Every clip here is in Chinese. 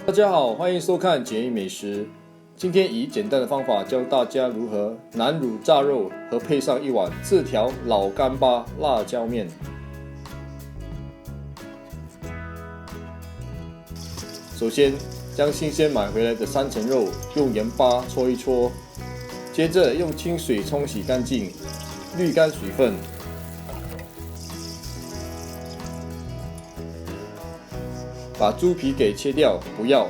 大家好，欢迎收看简易美食。今天以简单的方法教大家如何南乳炸肉和配上一碗自调老干巴辣椒面。首先，将新鲜买回来的3层肉用盐巴搓一搓，接着用清水冲洗干净，滤干水分。把猪皮给切掉，不要。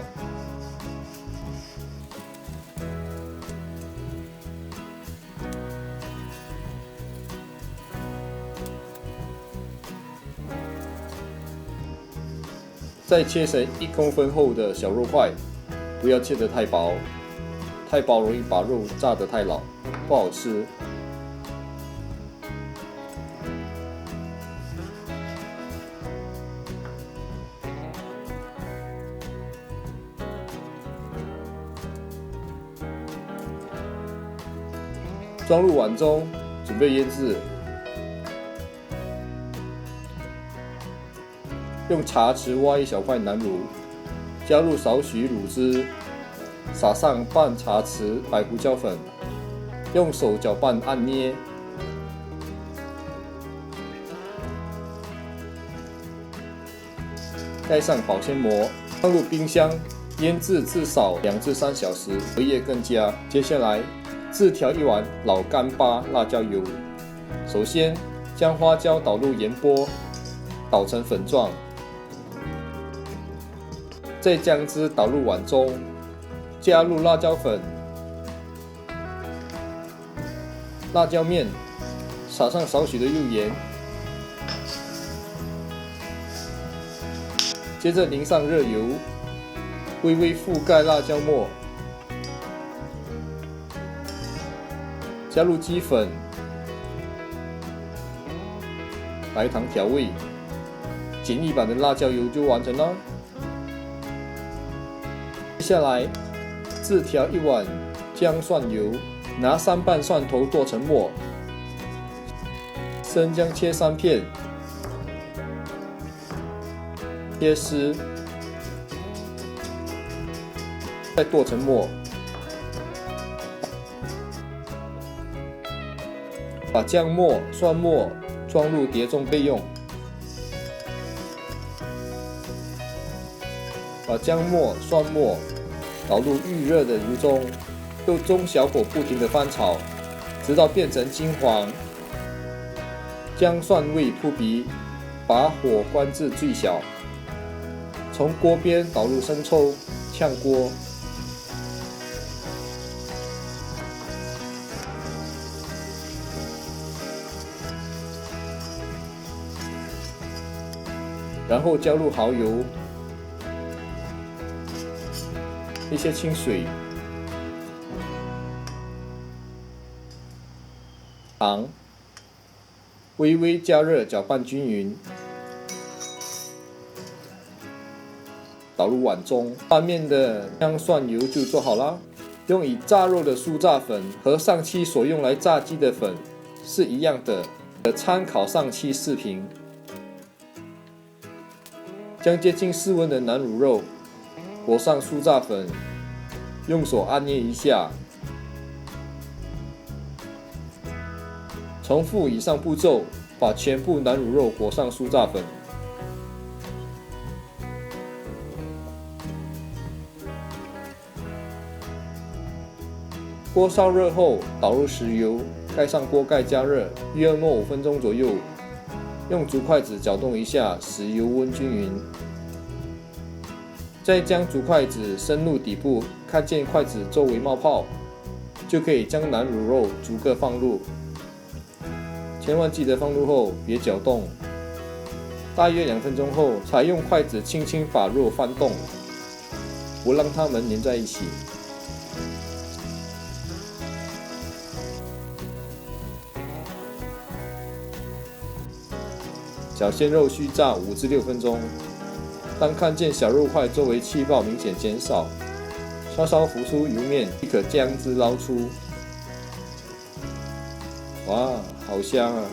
再切成1公分厚的小肉块，不要切得太薄，太薄容易把肉炸得太老，不好吃。装入碗中，准备腌制。用茶匙挖一小块南乳，加入少许乳汁，撒上半茶匙白胡椒粉，用手搅拌按捏。盖上保鲜膜，放入冰箱腌制至少2至3小时，隔夜更佳。接下来，自调一碗老干巴辣椒油。首先，将花椒倒入盐钵，捣成粉状。再将汁倒入碗中，加入辣椒粉、辣椒面，撒上少许的幼盐，接着淋上热油，微微覆盖辣椒末，加入鸡粉、白糖调味，简易版的辣椒油就完成了。接下来，自调一碗姜蒜油，拿3瓣蒜头剁成末，生姜切3片，切丝，再剁成末，把姜末、蒜末装入碟中备用。把姜末、蒜末倒入预热的油中，用中小火不停地翻炒，直到变成金黄。姜蒜味扑鼻，把火关至最小。从锅边倒入生抽，炝锅。然后加入蚝油。一些清水、糖，微微加热，搅拌均匀，倒入碗中。拌面的姜蒜油就做好了。用以炸肉的酥炸粉和上期所用来炸鸡的粉是一样的，参考上期视频。将接近室温的南乳肉裹上酥炸粉，用手按捏一下。重复以上步骤，把全部南乳肉裹上酥炸粉。锅烧热后，倒入食油，盖上锅盖加热，约莫5分钟左右。用竹筷子搅动一下，使油温均匀。再将竹筷子伸入底部，看见筷子周围冒泡，就可以将南乳肉逐个放入。千万记得放入后别搅动。大约2分钟后，才用筷子轻轻把肉翻动，不让它们粘在一起。小鲜肉需炸5至6分钟。当看见小肉块周围气泡明显减少，稍稍浮出油面，即可将之捞出。哇，好香啊！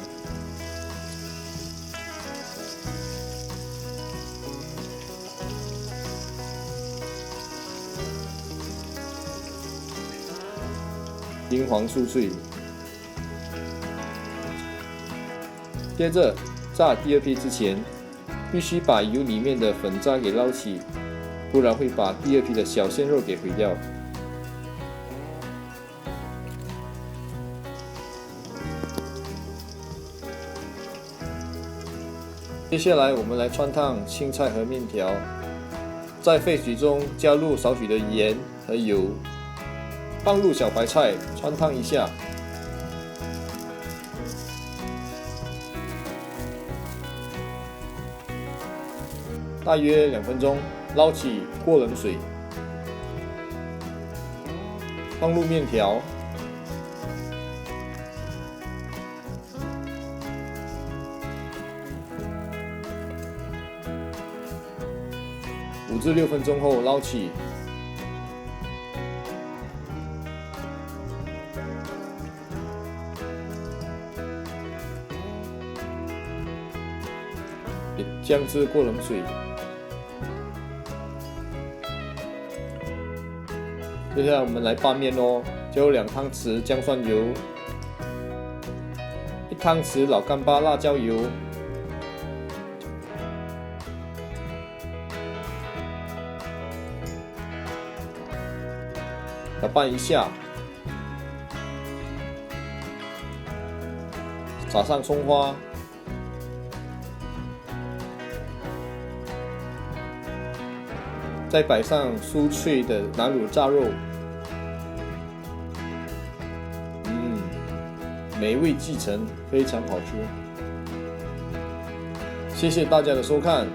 金黄酥脆。接着炸第二批之前，必须把油里面的粉渣给捞起，不然会把第二批的小鲜肉给毁掉。接下来我们来汆烫青菜和面条，在沸水中加入少许的盐和油，放入小白菜汆烫一下，大约2分钟，捞起过冷水，放入面条，5至6分钟后捞起，姜汁过冷水。接下来我们来拌面哦，就2汤匙姜蒜油，1汤匙老干巴辣椒油。搅拌一下，撒上葱花，再摆上酥脆的南乳炸肉，美味继承，非常好吃。谢谢大家的收看。